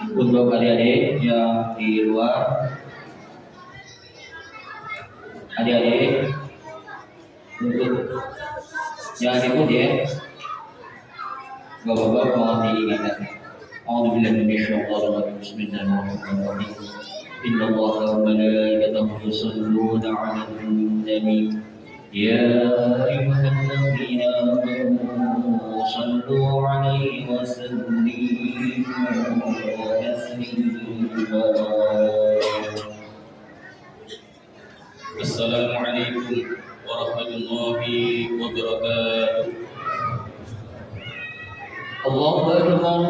Untuk adik-adik yang di luar, adik-adik untuk jangan ikut ya. Bapak-bapak mohon diingatkan. A'udzubillahi minasyaitonir rajim. Bismillahirrahmanirrahim. Innallaha wa malaikatahu yusholluna 'alan nabi. Ya ayyuhalladzina amanu shallu 'alaihi wa sallimu taslima. Assalamualaikum warahmatullahi wabarakatuh. Allahu Akbar,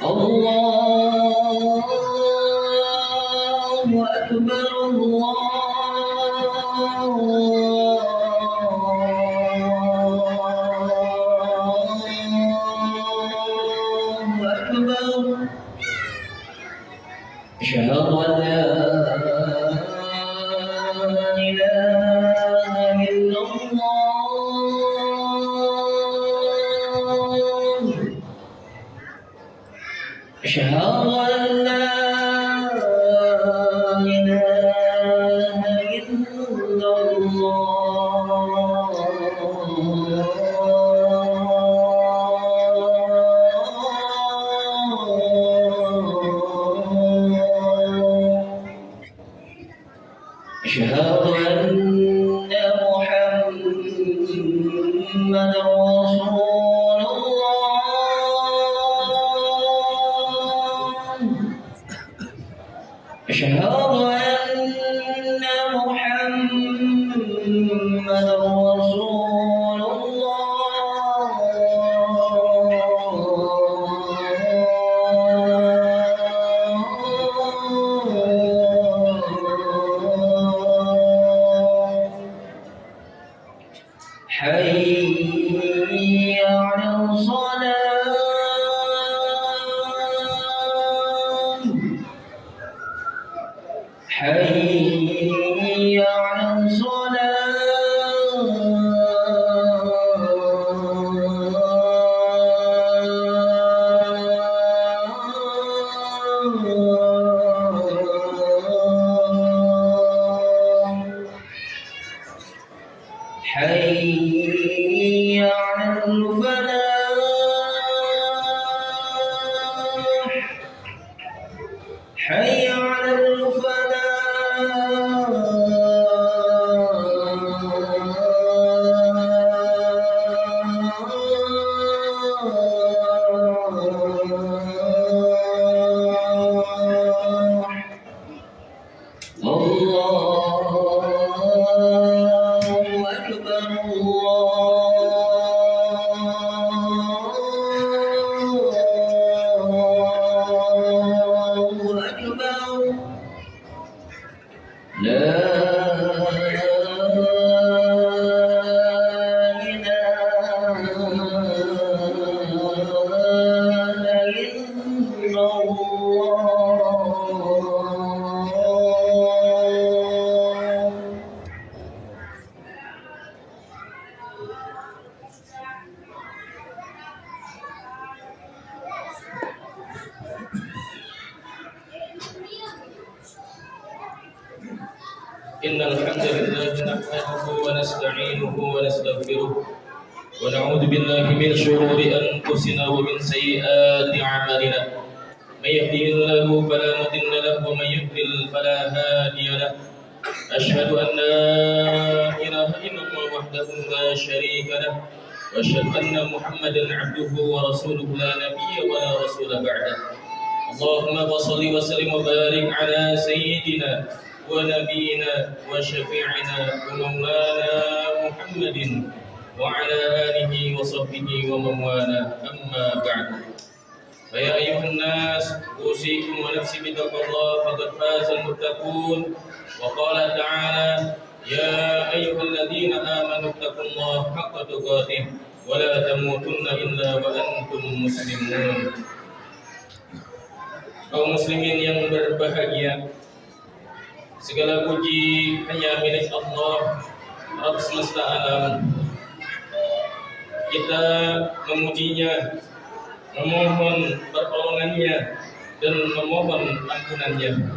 Allahu Akbar, Allahu Akbar. Asyhadu an la ilaha illallah. Asyhadu an la ilaha illallah. Asyhadu anna Muhammadar Rasulullah. Asyhadu anna Muhammadar Rasulullah. Hayya 'alal salam. Hayya 'alal salam. Hayya 'alal falah. Hayya 'alal falah. Allahu Akbar, Allahu Akbar. La ilaha illallah. إن الحمد لله نحمده ونستعينه ونستغفره ونعوذ بالله من شرور أنفسنا ومن سيئات أعمالنا. من يهده الله فلا مضل له ومن يضلل فلا هادي له. أشهد أن لا إله إلا الله وحده لا شريك له وأشهد أن محمدا عبده ورسوله لا نبي ولا رسول بعده. اللهم صل وسلم وبارك على سيدنا ونبينا وشفيعنا ومولانا محمد وعلى آله وصحبه ومن والاه. أما بعد، فيا أيها الناس أوصيكم ونفسي بتقوى الله فقد فاز المتقون. وقال تعالى: يا أيها الذين آمنوا اتقوا الله حق تقاته ولا تموتن إلا وأنتم مسلمون. Kaum muslimin yang berbahagia, Segala puji hanya milik Allah, Rabb semesta alam. Kita memujinya, memohon pertolongannya, dan memohon ampunannya.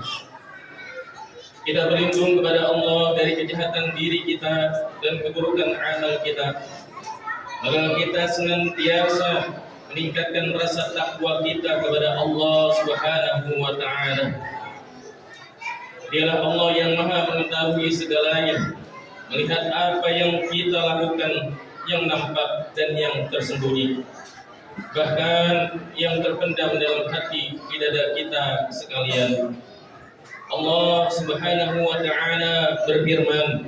Kita berlindung kepada Allah dari kejahatan diri kita dan keburukan amal kita. Agar kita senantiasa meningkatkan rasa takwa kita kepada Allah Subhanahu wa Ta'ala. Dialah Allah yang Maha mengetahui segalanya, melihat apa yang kita lakukan, yang nampak dan yang tersembunyi, bahkan yang terpendam dalam hati di dada kita sekalian. Allah Subhanahu wa Ta'ala berfirman,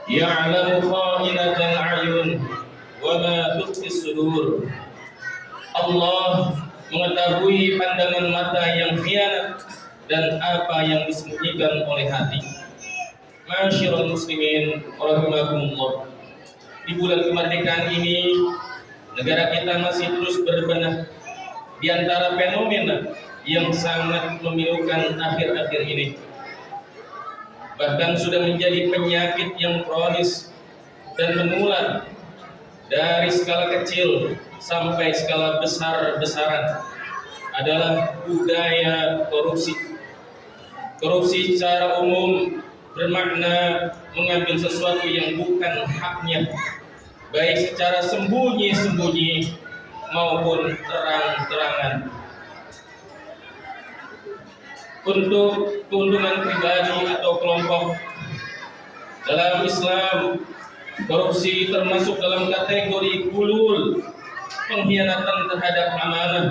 Ya'lamu kha'inatal a'yun wa ma tukhfis sudur. Allah mengetahui pandangan mata yang khianat dan apa yang disembunyikan oleh hati. Ma'asyiral muslimin rahimakumullah. Di bulan kemerdekaan ini, negara kita masih terus berbenah di antara fenomena yang sangat memilukan akhir-akhir ini. Bahkan sudah menjadi penyakit yang kronis dan menular dari skala kecil sampai skala besar-besaran adalah budaya korupsi. Korupsi secara umum bermakna mengambil sesuatu yang bukan haknya, baik secara sembunyi-sembunyi maupun terang-terangan, untuk keuntungan pribadi atau kelompok. Dalam Islam, korupsi termasuk dalam kategori gulul, pengkhianatan terhadap amanah,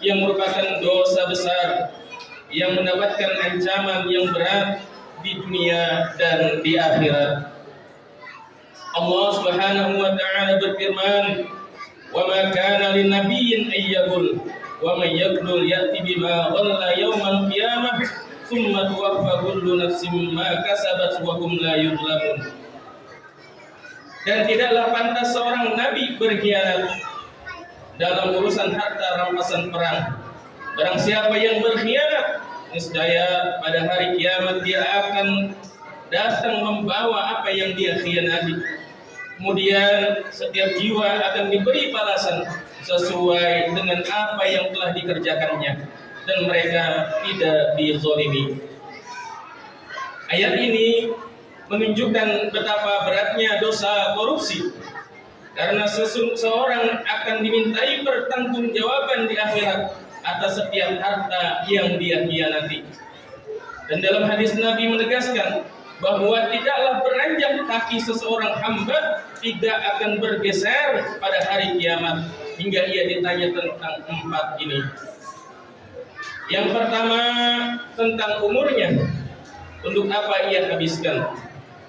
yang merupakan dosa besar yang mendapatkan ancaman yang berat di dunia dan di akhirat. Allah Subhanahu wa Ta'ala berfirman, "Wa ma kana lin-nabiyyin ay yaghul, wa man yaghlul ya'ti bima ghalla yawmal qiyamah, tsumma tuwaffa kullu nafsin ma kasabat wa hum la yuzlamun." Dan tidaklah pantas seorang nabi berkhianat dalam urusan harta rampasan perang. Barang siapa yang berkhianat, niscaya pada hari kiamat dia akan datang membawa apa yang dia khianati. Kemudian setiap jiwa akan diberi balasan sesuai dengan apa yang telah dikerjakannya, dan mereka tidak dizalimi. Ayat ini menunjukkan betapa beratnya dosa korupsi, karena seseorang akan dimintai pertanggungjawaban di akhirat atas setiap harta yang dia khianati. Dan dalam hadis Nabi menegaskan bahwa tidaklah beranjak kaki seseorang hamba tidak akan bergeser pada hari kiamat hingga ia ditanya tentang 4 ini. Yang pertama, tentang umurnya, untuk apa ia habiskan.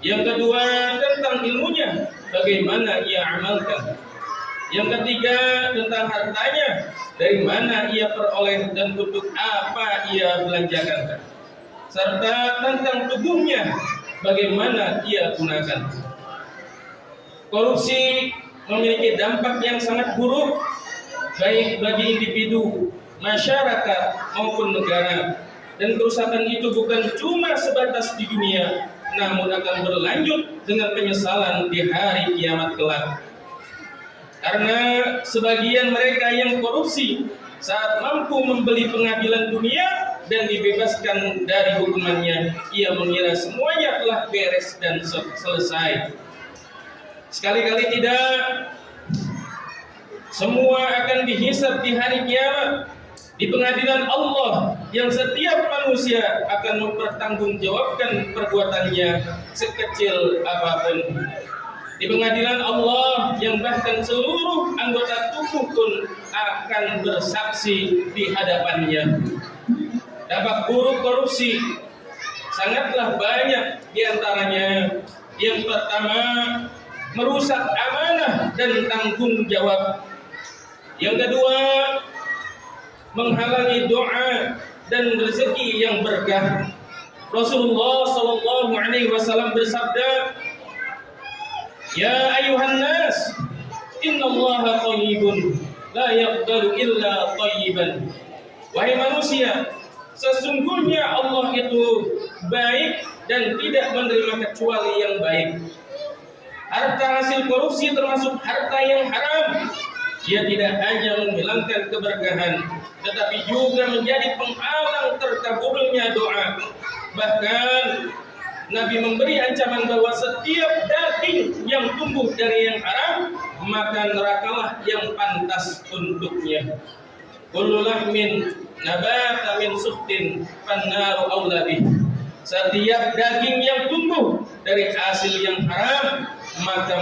Yang kedua, tentang ilmunya, bagaimana ia amalkan. Yang ketiga, tentang hartanya, dari mana ia peroleh dan untuk apa ia belanjakan. Serta tentang tubuhnya, bagaimana ia gunakan. Korupsi memiliki dampak yang sangat buruk, baik bagi individu, masyarakat maupun negara. Dan kerusakan itu bukan cuma sebatas di dunia, namun akan berlanjut dengan penyesalan di hari kiamat kelak. Karena sebagian mereka yang korupsi saat mampu membeli pengadilan dunia dan dibebaskan dari hukumannya, ia mengira semuanya telah beres dan selesai. Sekali-kali tidak. Semua akan dihisab di hari kiamat, di pengadilan Allah yang setiap manusia akan mempertanggungjawabkan perbuatannya sekecil apapun. Di pengadilan Allah yang bahkan seluruh anggota tubuh pun akan bersaksi di hadapannya. Dampak buruk korupsi sangatlah banyak, di antaranya yang pertama, merusak amanah dan tanggung jawab. Yang kedua, menghalangi doa dan rezeki yang berkah. Rasulullah sallallahu alaihi wasallam bersabda, "Ya ayuhan nas, innallaha thayyibun la yaqbalu illa thayyiban." Wahai manusia, Sesungguhnya Allah itu baik dan tidak menerima kecuali yang baik. Harta hasil korupsi termasuk harta yang haram. Ia tidak hanya menghilangkan keberkahan, tetapi juga menjadi penghalang terkabulnya doa. Bahkan Nabi memberi ancaman bahwa setiap daging yang tumbuh dari yang haram, maka nerakalah yang pantas untuknya. Kullu lahmin nabata min suhtin fannaru aula bih. Setiap daging yang tumbuh dari hasil yang haram, maka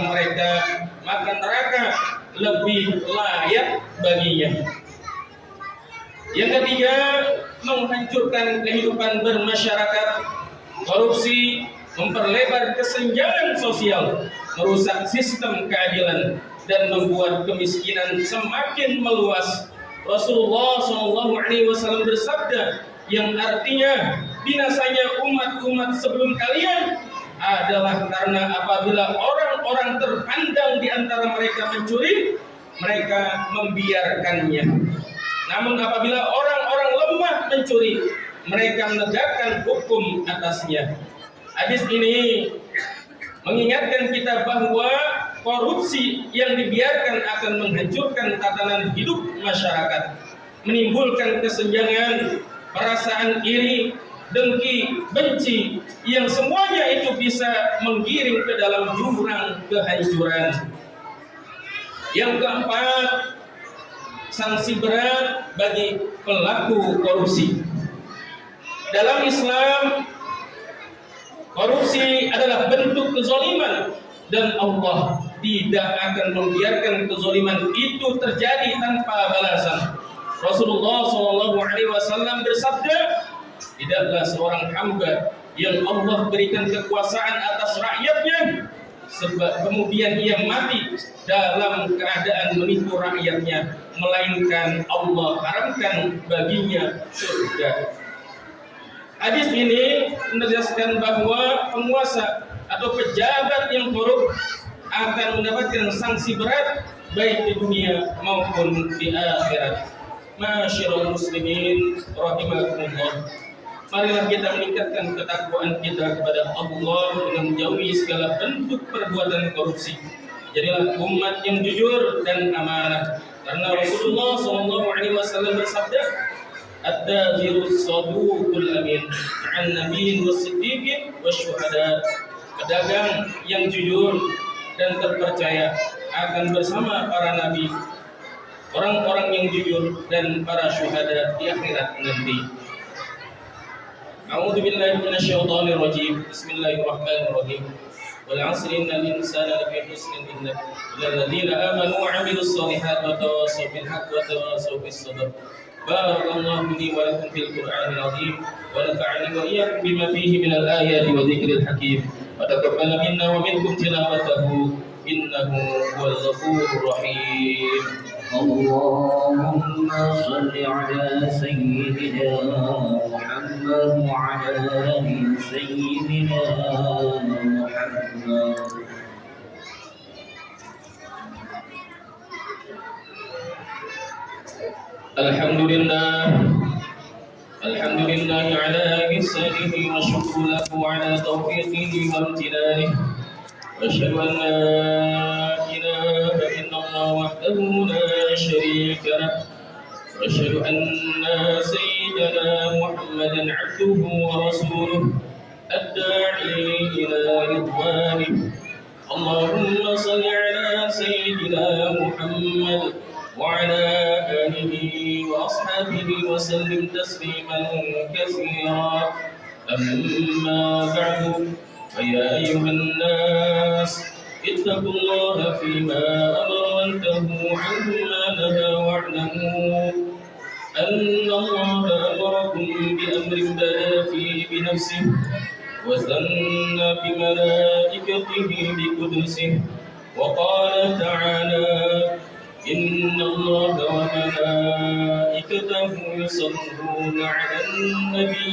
neraka lebih layak baginya. Yang ketiga, menghancurkan kehidupan bermasyarakat. Korupsi memperlebar kesenjangan sosial, merusak sistem keadilan, dan membuat kemiskinan semakin meluas. Rasulullah SAW bersabda, yang artinya binasanya umat-umat sebelum kalian adalah karena apabila orang-orang terpandang di antara mereka mencuri, mereka membiarkannya. Namun apabila orang-orang lemah mencuri, mereka menegakkan hukum atasnya. Hadis ini mengingatkan kita bahwa korupsi yang dibiarkan akan menghancurkan tatanan hidup masyarakat, menimbulkan kesenjangan, perasaan iri, dengki, benci, yang semuanya itu bisa menggiring ke dalam jurang kehancuran. Yang keempat, sanksi berat bagi pelaku korupsi. Dalam Islam, korupsi adalah bentuk kezaliman dan Allah tidak akan membiarkan kezaliman itu terjadi tanpa balasan. Rasulullah SAW bersabda, tidaklah seorang hamba yang Allah berikan kekuasaan atas rakyatnya, sebab kemudian ia mati dalam keadaan menipu rakyatnya, melainkan Allah haramkan baginya surga. Hadis ini menegaskan bahwa penguasa atau pejabat yang korup akan mendapatkan sanksi berat baik di dunia maupun di akhirat. Masyarul muslimin rahimakumullah. Marilah kita meningkatkan ketakwaan kita kepada Allah dengan menjauhi segala bentuk perbuatan korupsi. Jadilah umat yang jujur dan amanah. Karena Rasulullah SAW bersabda, "At-tajirus saduqul amin, ma'an nabiyyin was-siddiqin wasyuhada." Pedagang yang jujur dan terpercaya akan bersama para nabi, orang-orang yang jujur dan para syuhada di akhirat nanti. A'udzu billahi minasyaitonir rajim. Bismillahirrahmanirrahim. Wal 'asri innal insana lafi khusrin illa alladziina aamanu wa 'amilus shalihaati wa tawassaw bil haqqi wa tawassaw bis sabr. Barakallahu li wa lakum fil Qur'anil 'azim wa nafa'ani wa iyyakum bima fihi minal ayati wa dzikril hakim. Wa taqabbal minna wa minkum tilawatahu innahu huwal ghafurur rahim. اللهم صل على سيدنا محمد وعلى آل سيدنا محمد. Alhamdulillah ala ihsanihi wa syukru lahu ala taufiqihi wa imtinanihi. وأشهد أن لا إله إلا الله وحده لا شريك له وأشهد أن سيدنا محمدا عبده ورسوله الداعي إلى رضوانه. اللهم صل على سيدنا محمد وعلى آله وأصحابه وسلم تسليما كثيرا. أما بعد، فيا أيها الناس اتقوا الله فيما أمر وانتهوا عما نهى واعلموا أن الله أمركم بأمر بدأ فيه بنفسه وثنى بملائكته بقدسه وقال تعالى: إن الله وملائكته يصلون على النبي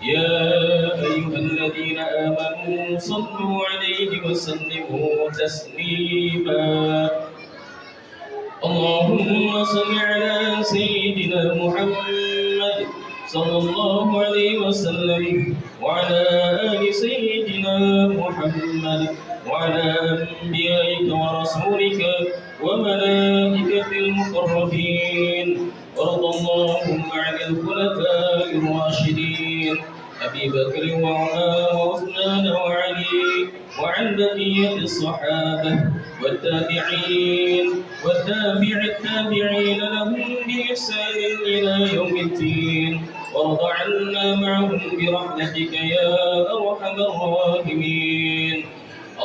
يا أيها الذين آمنوا صلوا عليه وسلموا تسليما. اللهم صل على سيدنا محمد صلى الله عليه وسلم وعلى آل سيدنا محمد وعلى أنبيائك ورسولك وملائكة المقربين وارض اللهم عن الخلفاء الراشدين أبي بكر وعمر وعثمان وعلي وعن بقية الصحابة والتابعين التابعين لهم بإحسان إلى يوم الدين وارض عنا معهم برحمتك يا أرحم الراحمين.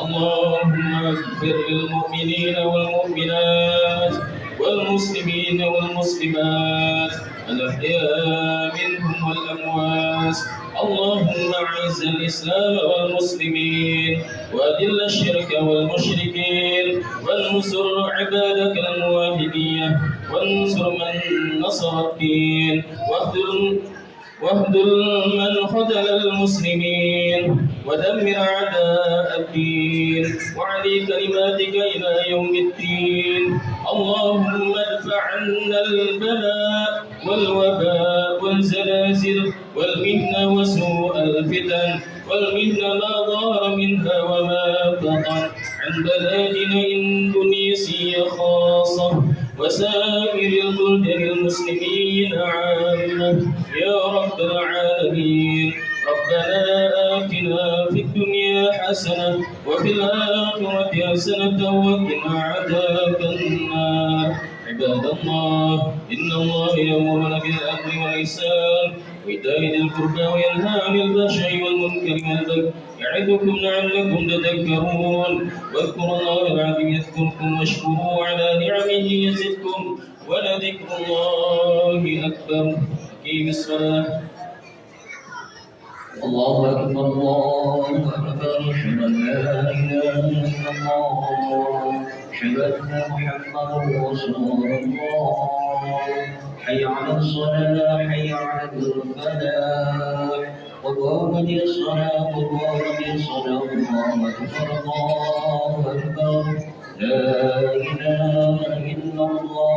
اللهم اغفر للمؤمنين والمؤمنات والمسلمين والمسلمات الأحياء منهم والأموات. اللهم أعز الإسلام والمسلمين وأذل الشرك والمشركين وانصر عبادك الموحدين وانصر من نصر الدين واخذل من خذل المسلمين ودمر أعداء الدين وعلي كلماتك إلى يوم الدين. اللهم ادفع عنا البلاء والوباء والزلازل والمهن وسوء الفتن والمهن ما ظهر منها وما بطن عن بلادنا إندونيسيا خاصة وسائر البلدان المسلمين عامة يا رب العالمين. ربنا آتنا في الدنيا حسنة وفي الآخرة حسنة وقنا عذاب النار. عباد الله إن الله يأمرنا بالعدل والإحسان وإيتاء ذي القربى وينهى عن الفحشاء والمنكر والبغي يعظكم لعلكم تذكرون. واذكروا الله العظيم يذكركم واشكروه على نعمه يزدكم ولذكر الله أكبر. أقيم الصلاة. الله أكبر الله أكبر أشهد أن لا إله إلا الله أشهد أن محمدا رسول الله. حي على الصلاة حي على الفلاح قد قامت الصلاة قد قامت الصلاة الله أكبر الله أكبر لا إله إلا الله.